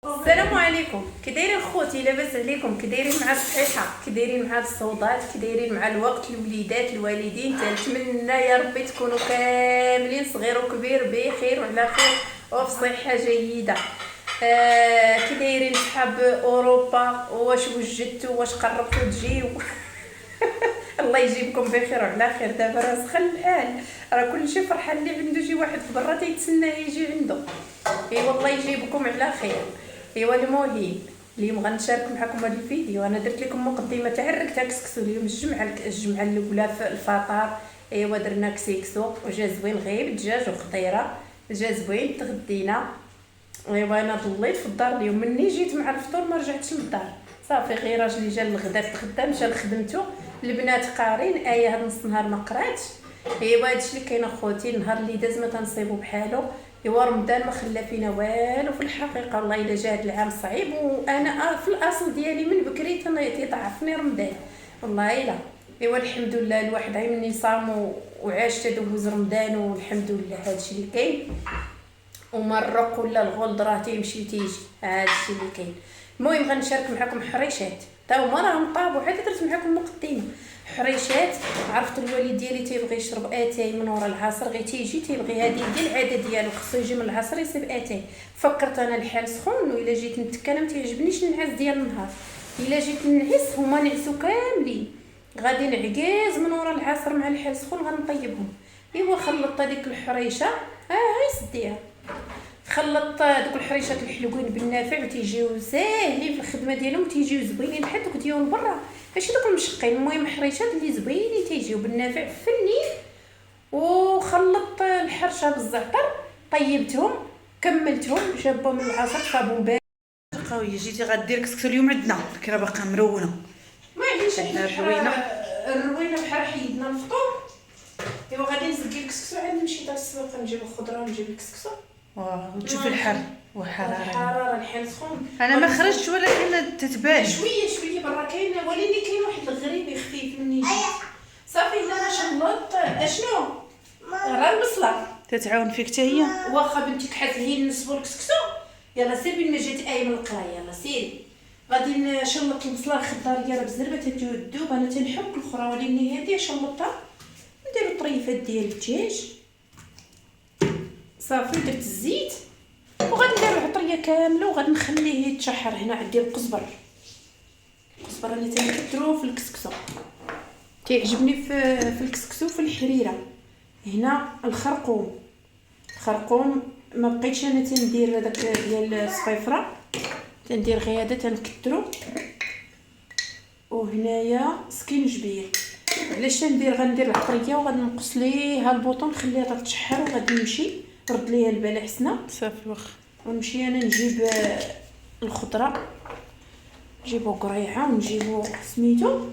السلام عليكم، كي دايرين خوتي؟ لاباس عليكم؟ كي دايرين مع الصحيحه؟ كي دايرين مع الصوضات؟ كي دايرين مع الوقت؟ الوليدات الوالدين، تنتمنى يا ربي تكونوا كاملين صغير وكبير بخير وعلى خير وفي صحه جيده. كي دايرين صحاب اوروبا؟ واش وجدتوا؟ واش قربتوا تجيو؟ الله يجيبكم بخير وعلى خير. دابا راه سخن الحال، راه كلشي فرحان اللي عنده شي واحد في برا تيتسناه يجي عنده. اي والله يجيبكم على خير. ايوا المهم اليوم غنشارك معكم هذا الفيديو. انا درت لكم مقدمه تاع الركته كسكسو اليوم الجمعه الاولى في الفطار. ايوا درنا كسكسو وجا زوين، غير دجاج وخطيره، جا زوين تغدينا. ايوا انا ضليت في الدار اليوم، مني جيت مع الفطور ما رجعتش للدار صافي. غير راجلي جا للغدا تغدا مشى لخدمته، البنات قارين، هاد نص نهار ما قراتش. ايوا هادشي اللي كاين اخوتي، النهار اللي داز ما تنصيبو بحالو. ايوا رمضان ما خلى فينا والو في الحقيقه، والله الا جا هاد العام صعيب، وانا في الاصل ديالي من بكري تيضعفني رمضان والله الا. ايوا الحمد لله الواحد عي مني صام وعاش تدوز رمضان، والحمد لله هادشي اللي كاين. ومرق ولا الغلد راه تيمشي تيجي، هادشي اللي كاين. المهم غنشارك معكم حريشات، تا هما راهم طابوا، حتى درت معكم مقدمه حريشات. عرفت الوالد ديالي تيبغي يشرب اتاي من ورا العصر، غير تيجي تيبغي هذه هي العاده ديالو، خصو يجي من العصر يصيب اتاي. فكرت انا الحال سخون، والا جيت نتكا انا ما تيعجبنيش النعاس ديال النهار، الا جيت نعس هما نعسوا كاملين، غادي نعكاز من ورا العصر مع الحال سخون غنطيبهم. ايوا خلطت هذيك الحريشه، هاي سديها، خلطت دوك الحريشات الحلوين بالنافع وتيجيو ساهلين في الخدمه ديالهم، تيجيو زوينين بحال دوك ديال برا، ماشي دوك المشقين. المهم حريشات اللي زوينين تيجيو بالنافع فنين. وخلطت الحرشه بالزعتر، طيبتهم كملتهم، جابهم العصر صابون بارد قويه. جيتي غدير كسكسو اليوم عندنا كرا باقا مرونه، ما عنديش عندنا الروينه بحال حيدنا الفطور. ايوا غادي نزكي الكسكسو، عاد نمشي تا السوق نجيب الخضره ونجيب الكسكسو. وتشوفي الحر وحراره. الحراره الحال سخون. انا ما خرجتش ولكن تتبان شويه برا كاين، ولكن كاين واحد الغريب خفيف مني جيت صافي. انا شلطت اشنو راه البصله تتعاون فيك حتى هي. واخا بنتي كحات هي نصبوا الكسكسو. يلا سيري بين ما جات من القرايه، يلا سيري غادي نشلط البصله الخضار راه بزربه تتذوب. انا تنحك الاخرى ولكن هذه شلطتها. نديرو الطريفات ديال الدجاج صافي، درت الزيت وغادي نديرو العطريه كامله وغادي نخليه يتشحر. هنا عندي القزبر اللي تنكثرو في الكسكسو، تيعجبني في الكسكسو في الحريره. هنا الخرقوم ما بقيتش انا تندير هذاك ديال الصفيفره، تندير غير هذا تنكثرو. وهنايا سكينجبير، علاش غندير العطريه وغادي نقص ليها البوطون نخليها تتشحر، وغادي نمشي رد ليها البال حسنه صافي واخا. ونمشي انا نجيب الخضره، نجيبو قريعه ونجيبو سميتو.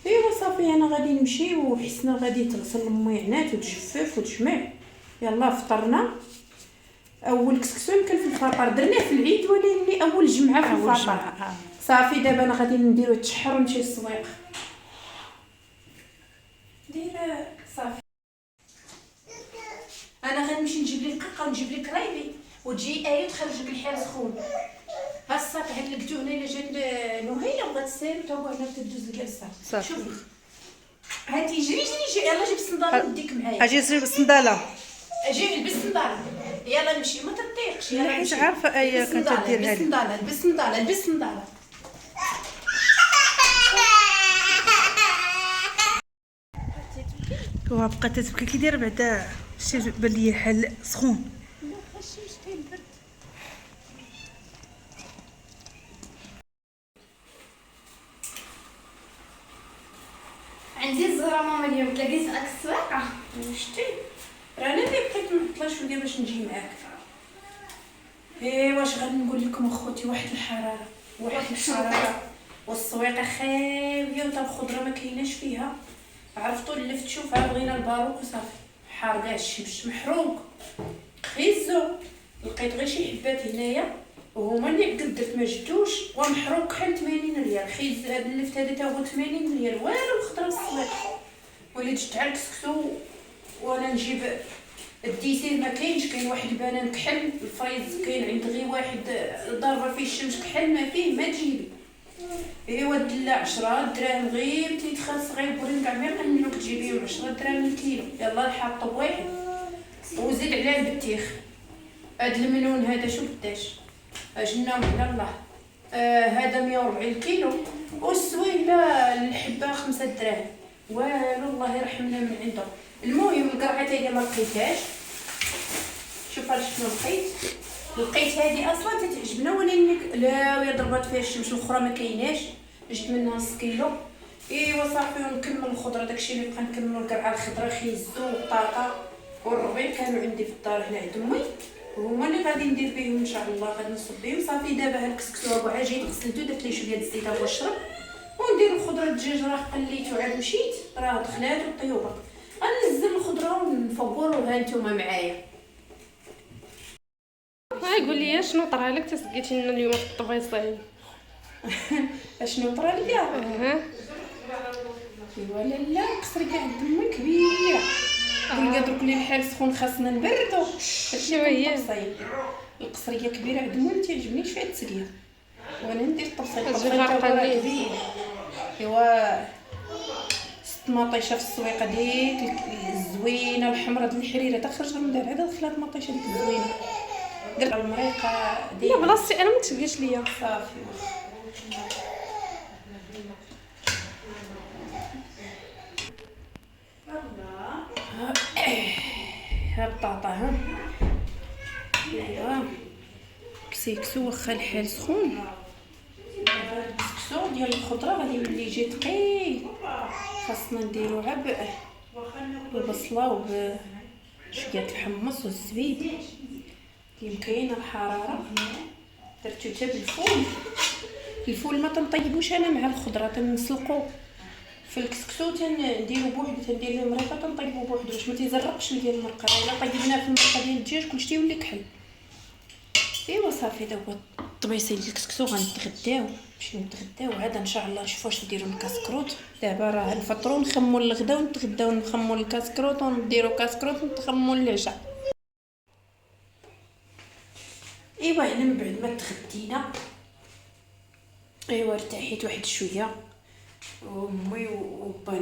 ايوا صافي انا غادي نمشي وحسنه غادي تغسل الميعنات وتجفف وتجمع. يلا فطرنا. اول كسكسو يمكن في الفطار درناه في العيد، ولكن اول جمعه في الفطار صافي. دابا انا غادي نديرو تشحر ونمشي للسويق. دايره صافي. انا غنمشي نجيب لي القرقه ونجيب لي كرايبي، وتجي ايه تخرج لك الحال سخون. ها الصاط علقتو هنا الا جات نهيله بغات تسير تا هو هنا تدوز الجلسه. شوفي هاتي جري يلا جيب الصنداله وديك معايا. اجي نصيب الصنداله، اجي لبس الصنداله، يلا نمشي ما تطيقش. يلا حيت عارفه ايه كنت ديرها لي. لبس الصنداله. وها بقات تبكي كي داير بعدا شي بان لي حل سخون. عندي الزهره ماما اليوم تلاقيت معاك السواقه. شتي رانا اللي بقيت معطله شويه باش نجي معاك. واش غادي نقول لكم اخوتي، واحد الحراره والسويقه خاويه وتا الخضره ما كايناش فيها. عرفتوا اللفت شوفها بغينا الباروك وصافي حار كاع الشمس محروق خيزو. لقيت غير شي حبات هنايا وهما اللي عقد درت ما جدوش، ومحروق حال 80 ريال. خيز هذا اللفت هذا تا هو 80 ريال، والو الخضره والسويقه. وليت جبت على الكسكسو وانا نجيب الديسير ما كاينش، كاين واحد البنان كحل، الفريز كاين عند غير واحد ضاربه فيه الشمس كحل ما فيه ما تجيبي. ايوا دلا 10 دراهم غير تيدخل صغيبورين كاع ما يقننوك تجيبيهم 10 دراهم الكيلو. يلا نحطو واحد وزيد عليه البطيخ. هاد الملون هذا شو قداش اجناهم على الله. هذا 140 كيلو، والسويله الحبه 5 دراهم. والو الله يرحمنا من عنده. المهم القرعه تاعي ما لقيتهاش. شوف شنو لقيت هذه اصلا تتعجبنا ولكن لا ويا ضربات فيها الشمس. الاخرى ما كايناش، جبت منها نص كيلو. ايوا صافي ونكمل الخضره. داكشي اللي بقى نكملوا القرعه الخضراء خيزو وبطاطا والربيع كانوا عندي في الدار هنا عند امي، وهما اللي غادي ندير بهم ان شاء الله. غادي نصب بهم صافي. دابا ها الكسكسو ابو عجين غسلتو درت ليه شويه الزيت ونشرب وندير الخضره. الدجاج راه قليتو عاد مشيت راه دخلات وطيوبه. غنزل الخضره ونفور وها نتوما معايا. قول لي شنو طرا لك تسقيتي لنا اليوم في الطبيصين؟ اشنو طرا ليا؟ ايوا لالا القصريه عند امي كبيره. قلنا درك لي الحال سخون خاصنا نبردو. شويه القصريه كبيره عند امي تيعجبني شويه التسقيه وانا ندير الطبسيل. غرقانين. ايوا ست مطيشه في السويقه ديك الزوينه الحمراء د الحريره تخرج من الدار عاد دخلات مطيشه ديك الزوينه. قلت المريقه ديال لا بلاصتي انا ما تسقيش ليا صافي. ها البطاطا ها. ايوا كسيكسو واخا الحال سخون. الكسكسو ديال الخضره غادي يولي يجي ثقيل. خاصنا نديرو عبء بالبصله وبشويه الحمص والزبيب. كاينه الحراره درتو حتى بالفول. الفول ما تنطيبوش انا مع الخضره، تنسلقو في الكسكسو تنديرو بوحدو. تندير له مريقه تنطيبو بوحدو باش ما تيزرقش ديال المرقه. الا طيبناه في المرقه ديال الدجاج كلشي يولي كحل. ايوا صافي دابا الطبيسين ديال الكسكسو غنتغداو. نمشيو نتغداو عاد ان شاء الله نشوفوا واش نديرو الكاسكروت. دابا راه نفطرو نخمو الغدا ونتغداو نخمو الكاسكروت ونديرو كاسكروت ونتخمو العشاء. ايوا هنا من بعد ما تغدينا ايوا ارتاحيت واحد شويه. امي وبا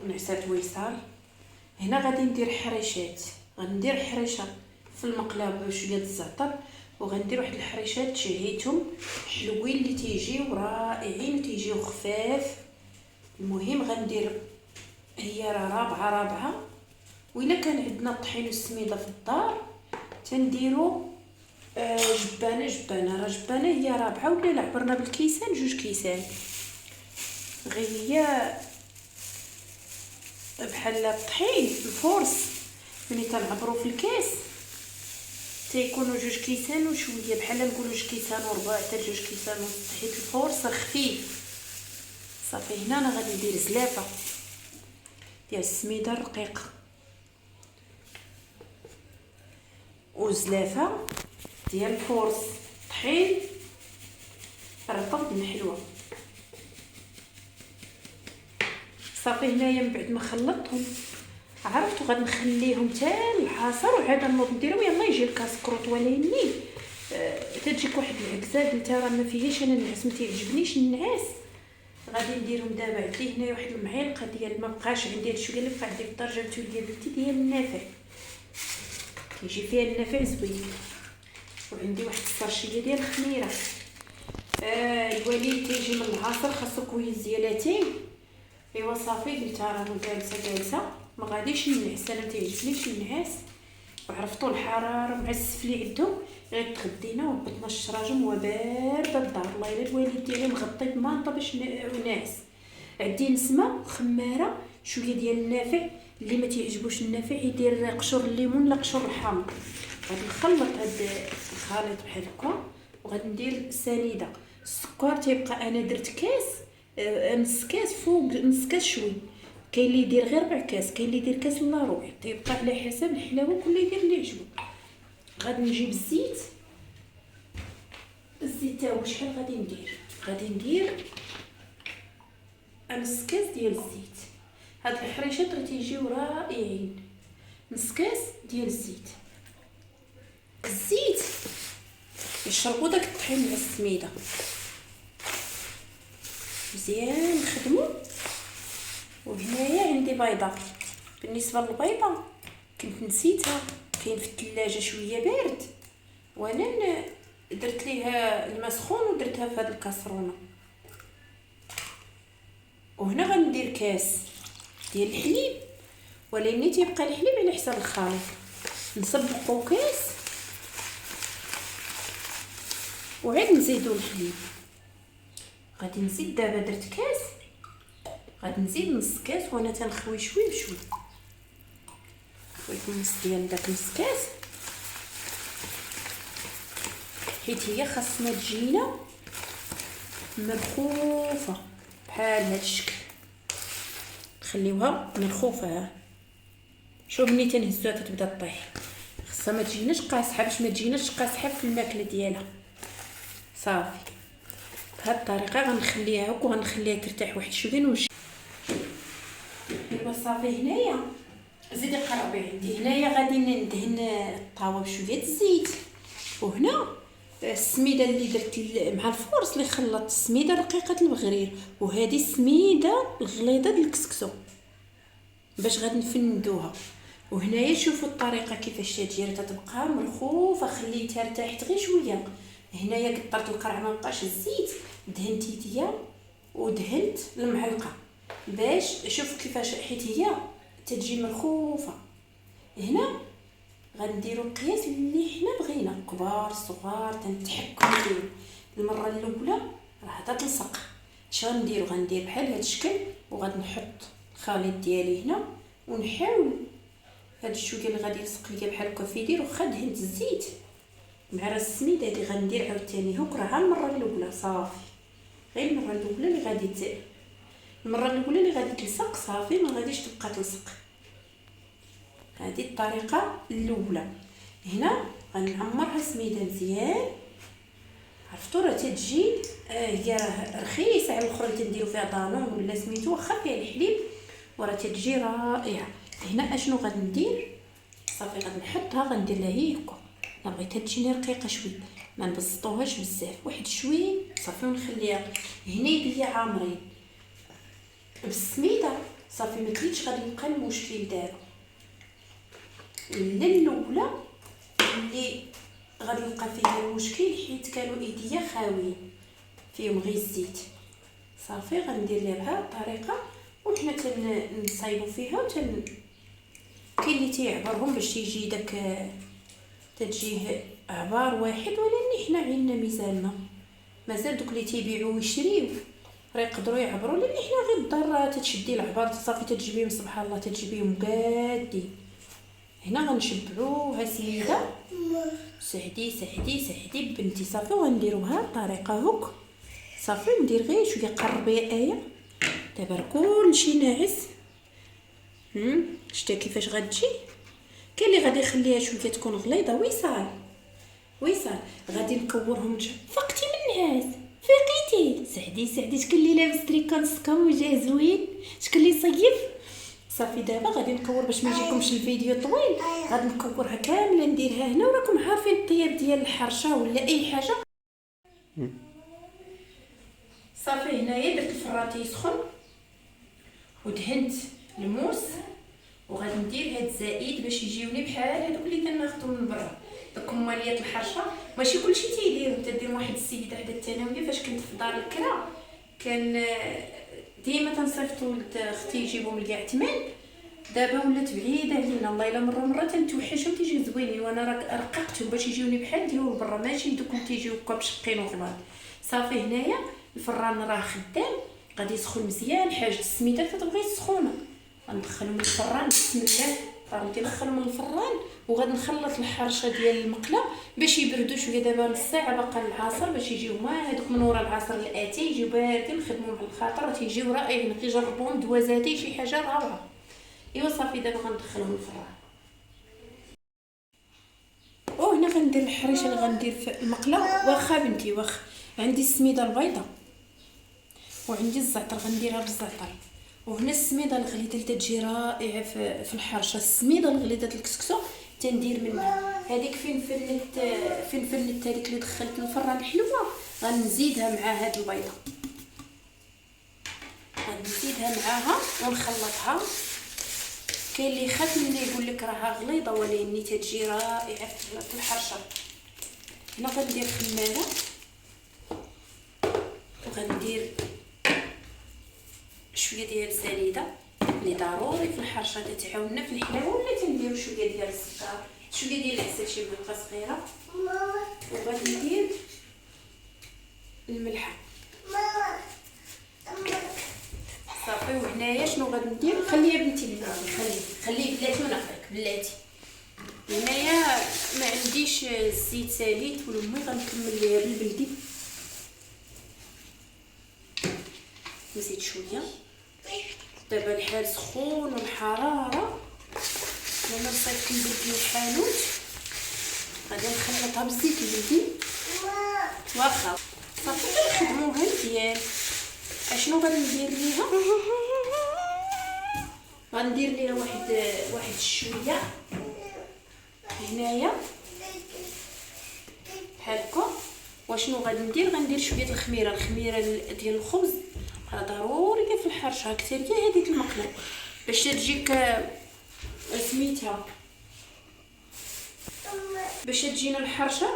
نعسات ويصال. هنا غادي ندير حريشات. غندير حريشه في المقله بشويه الزعتر وغندير واحد الحريشات شهيتهم حلوين اللي تيجيو رائعين وتيجيو خفاف. المهم غندير هي راه رابعه. وإلا كان عندنا الطحين والسميده في الدار تنديرو جبانه. راه جبانه هي رابعه ولا عبرنا بالكيسان 2 كيسان. غير هي بحال الطحين الفورس ملي تنعبرو في الكاس تيكونوا 2 كيسان وشويه بحال نقولوا 2 كيسان وربع حتى 2 كيسان ونص. حيت الفورس خفيف. صافي هنا انا غادي ندير زلافه ديال السميده الرقيقه وزلافه ديال الفورس طحين رطب من حلوه. صافي هنايا من بعد ما خلطتهم عرفتو غنخليهم حتى العصر وعاد نوض نديرهم. يلا يجي الكاسكروط وليني تجيك واحد العكزه انت راه ما فيهاش انا النعاس ما تيعجبنيش النعاس. غادي نديرهم دابا. عندي هنايا واحد المعلقه ديال ما بقاش عندي هادشي اللي بقى عندي في الدار جبتو ليا بنتي ديال النافع كيجي فيها النافع زوين. وعندي واحد الصرشيه ديال الخميره. الوليد تيجي من العصر خاصو كويس زيالاتين. ايوا صافي قلت راه جالسه ما غاديش ننعس انا ما تيعجبنيش النعاس. وعرفتوا الحراره مع السفلي عندهم غير تغدينا وهبطنا الشراجم وبارده الدار. الله الا الوالد ديالي مغطي بمانطه باش نعس. عندي نسمه خماره شويه ديال النافع. اللي ما تيعجبوش النافع يدير قشور الليمون لا قشور الحامض. غادي نخلط هاد الخليط بحال هكا وغادي ندير سنيده. السكر تيبقى انا درت كاس نص كاس فوق نص كاس شوي. كاين اللي يدير غير 4 كاس، كاين اللي يدير كاس الا ربع. تيبقى على حسب الحلاوه كل يدير اللي يعجبو. غادي نجيب الزيت تا هو شحال غادي ندير نص كاس ديال الزيت. هاد الحريشات راه تيجيو رائعين. نص كاس ديال الزيت. الزيت يشربوا داك الطحين مع السميده مزيان نخدمو. وهنايا عندي بيضه. بالنسبه للبيضه كنت نسيتها، كاين في الثلاجه شويه بارد، وانا درت ليها الماء سخون ودرتها في هذه الكاسرونه. وهنا غندير كاس ديال الحليب، ولكن تيبقى الحليب على حساب الخليط. نسبقو كاس وعاد نزيدو الحليب. غادي نزيد دابا درت كاس، غادي نزيد نص كاس وانا تنخوي شوي بشوي. خويت نص ديال داك نص كاس حيت هي خاصنا تجينا مرخوفه بحال هاد الشكل. نخليوها مرخوفه. شوف ملي تنهزوها تتبدا طيح. خاصها ما تجيناش قاصحه باش ما تجيناش قاصحه في الماكله ديالها. صافي بهاد الطريقه غنخليها هكا وغنخليها ترتاح واحد شويه ونمشي. ايوا صافي هنايا زيدي قربي عندي. هنايا غادي ندهن الطاوه بشويه الزيت، وهنا السميده اللي درت مع الفورس اللي خلطت السميده رقيقه المغرير، وهذه السميده الغليظه ديال الكسكسو باش غادي نفندوها. وهنايا شوفوا الطريقه كيفاش تجي تتبقى مرخوفه. خليتها ارتاحت غير شويه. هنايا قطرت القرع ما بقاش الزيت، دهنت يديا ودهنت المعلقه باش شوف كيفاش حيت هي تجي مرخوفه. هنا غنديروا القياس اللي حنا بغينا، كبار صغار تنتحكم فيه. المره الاولى راه تلصق. اش غنديروا؟ غندير بحال هذا الشكل وغادي نحط الخليط ديالي هنا ونحاول هاد الشويه اللي غادي يلصق ليا بحال هكا في يدي. واخا دهنت الزيت مع راس السميده هادي غندير عاوتاني هوك. راه المره الاولى صافي، غير المره الاولى اللي غادي المره الاولى اللي غادي تلصق صافي، ما غاديش تبقى تلصق. هذه الطريقه الاولى. هنا غنعمرها سميده مزيان. عرفتوا راه تتجي هي راه رخيصه على الاخرى اللي تنديروا فيها دانون ولا سميتو واخا فيها الحليب، وراه تتجي رائعه. هنا اشنو غادي ندير؟ صافي غادي نحطها، غندير لها هي هكا. انا بغيتها تجيني رقيقه شويه، ما نبسطوهاش بزاف، واحد شويه صافي ونخليها. هنا يديا عامرين بالسميده صافي. ما تريدش غادي يبقى المشكل دابا ولا الاولى اللي غادي يبقى فيها المشكل حيت كانوا ايديا خاويين فيهم غير الزيت. صافي غندير لها بهذه الطريقه وحنا تنصايبوا فيها كاين اللي تيعبرهم باش يجي داك تجيه عبار واحد، ولكن حنا عندنا مازال دوك اللي تيبيعوا ويشريو راه يقدروا يعبروا، لان حنا غير الدار تتشدي العبار صافي تتجيبيهم سبحان الله تتجيبيهم قادين. هنا غنشبعوها سيده. سعدي سعدي سعدي بنتي. صافي وغنديروا بهذه الطريقه هوك. صافي ندير غير شويه قربي يا ايه. دابا كلشي ناعس. شتا كيفاش غتجي؟ كاين اللي غادي يخليها شويه تكون غليظه. ويصال غادي نكورهم. فقتي من النعاس؟ فيقيتي؟ سعدي سعدي. شكون اللي لابس تريكون سكام وجاي زوين؟ شكون اللي صيف؟ صافي دابا غادي نكور باش ما يجيكمش الفيديو طويل. غادي نكورها كامله نديرها هنا. وراكم عارفين الطياب ديال الحرشه ولا اي حاجه. صافي هنايا درت الفران تيسخن ودهنت الموس، وغادي ندير هاد الزائد باش يجيوني بحال هادوك اللي كناخذهم من برا. داك كماليات الحرشه ماشي كلشي تيديروا. تدير واحد السيده حدا الثانويه فاش كنت في دار الكرا كان ديما تنصيفطوا لاختي يجيبهم لكاع ثمن. دابا ولات بعيده علينا الله الا مره تنتوحشهم تيجيو زوينين، وانا رققتهم باش يجيوني بحال ديال برا ماشي دوك اللي تيجيو هكا بشقين وغلاض. صافي هنايا الفران راه خدام غادي يسخن مزيان. حاجه السميده تتبغي سخونه غندخلهم للفران بسم الله. غادي ندخلهم للفران وغادي نخلط الحرشه ديال المقله باش يبردوا شويه. دابا نص ساعه باقا العصر باش يجيو ما هذوك من ورا العصر الاتي يجيو باردين. نخدموا على الخاطر تيجيو رائعين. كيجربوهم دوازاتي شي حاجه روعه. ايوا صافي دابا غندخلهم للفران. وهنا غندير الحريشه اللي غندير في المقله. واخا بنتي واخا عندي السميده البيضاء وعندي الزعتر غنديرها بالزعتر. وهنا السميده الغليظه اللي تجي رائعه في الحرشه. السميده الغليظه الكسكسو تندير منها هذيك فين فلت هذيك اللي دخلت الفران الحلوه، غنزيدها مع هاد البيضه، غنزيدها معاها ونخلطها. كاين اللي يخاف ملي يقول لك راها غليظه ولكن تتجي رائعه في الحرشه. هنا غندير خماره وغندير شويه ديال الزنيده اللي ضروري في الحرشه تتعاوننا في الحلاوه، ولا تنديروا شويه ديال السكر، شويه ديال العسل، شي معلقه صغيره. وغادي ندير الملحه صافي. وهنايا شنو غادي ندير؟ خليها بنتي بلاتي، خليه بلاتي ونعطيك بلاتي. هنايا ما عنديش الزيت ساليت ولا امي غنكمل ليها بالبلدي. نزيد شويه. دابا الحال سخون والحراره، انا نصيفط البلدي الحانوت، غادي نخلطها بالزيت البلدي واخا صافي. كنخدموها مزيان. اشنو غادي ندير ليها؟ غندير ليها واحد شويه هنايا بحال هكا. واشنو غادي ندير؟ غندير شويه الخميره ديال الخبز، راه ضروريه في الحرشه اكثر هي هذيك المقله باش تجيك سميتها، باش تجينا الحرشه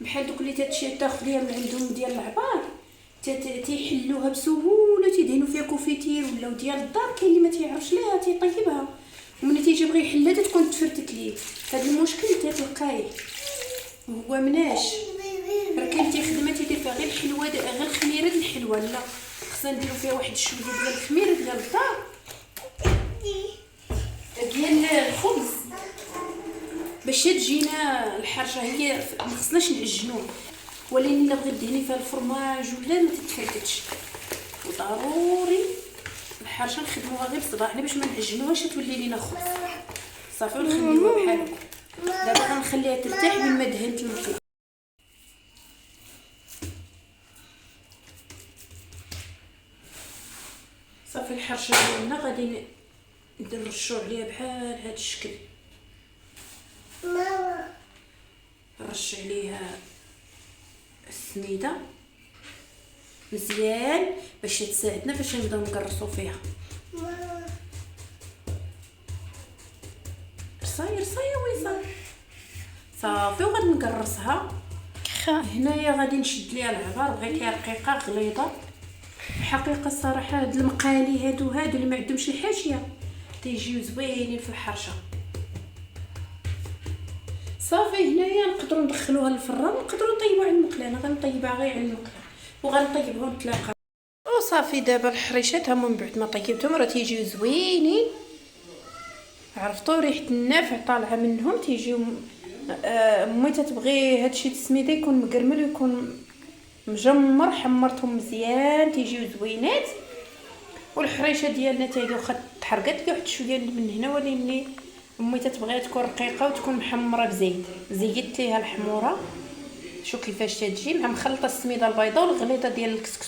بحال دوك اللي تاخذ ليها من عندهم ديال العبار، تيحلوها بسهوله، تيدهنوا فيها كوفيتير ولا ديال الدار. كاين اللي ما تيعرفش ليها تيطيبها، وملي تيجي يبغي يحلها تكون تفرتك ليه. هذا المشكل تلقايه هو مناش. راه كاين تيخدمها تيدير فيها غير الحلوه، غير الخميره ديال الحلوه. لا، خصنا نديرو فيها واحد شويه ديال الخميره ديال الدار ديال الخبز باش تجينا الحرشه. هي ما خصناش نعجنوه، ولكن الا بغيت دهني فيها الفرماج ولا ما تتفردش. وضروري الحرشه نخدموها غير صباحنا باش ما نعجنوهاش تولي لينا خبز صافي. ونخليوها بحال هكا. دابا غنخليها ترتاح من ما دهنت المقله. صافي الحرشه ديالنا غادي نرشوا عليها بحال هذا الشكل. نرش عليها السميده مزيان باش تساعدنا باش نبداو نقرصوا فيها. رصاي ويصا صافي. وغادي نقرصها. هنايا غادي نشد ليها العبار، بغيتيها رقيقه غليظه. الحقيقه الصراحه هاد المقالي هادو اللي ما عندهمش الحاشيه تيجيو زوينين في الحرشه. صافي هنايا نقدروا ندخلوها للفران، نقدروا نطيبوها على المقله. انا غنطيبها غير على المقله وغنطيبها ونتلاقى. وصافي دابا الحريشات هما من بعد ما طيبتهم راه تيجيو زوينين. عرفتوا ريحه النافع طالعه منهم، تيجيو امي تتبغي هادشي السميده يكون مقرمل ويكون مجمر. حمرتهم مزيان تيجيو زوينات. والحريشه ديالنا تاهي واخا تحرقت لي واحد شويه من هنا، ولكن امي تتبغيها تكون رقيقه وتكون محمره بزيت. زيدت ليها الحموره، شوف كيفاش تجي مع مخلطه السميده البيضاء والغليظه ديال الكسكس.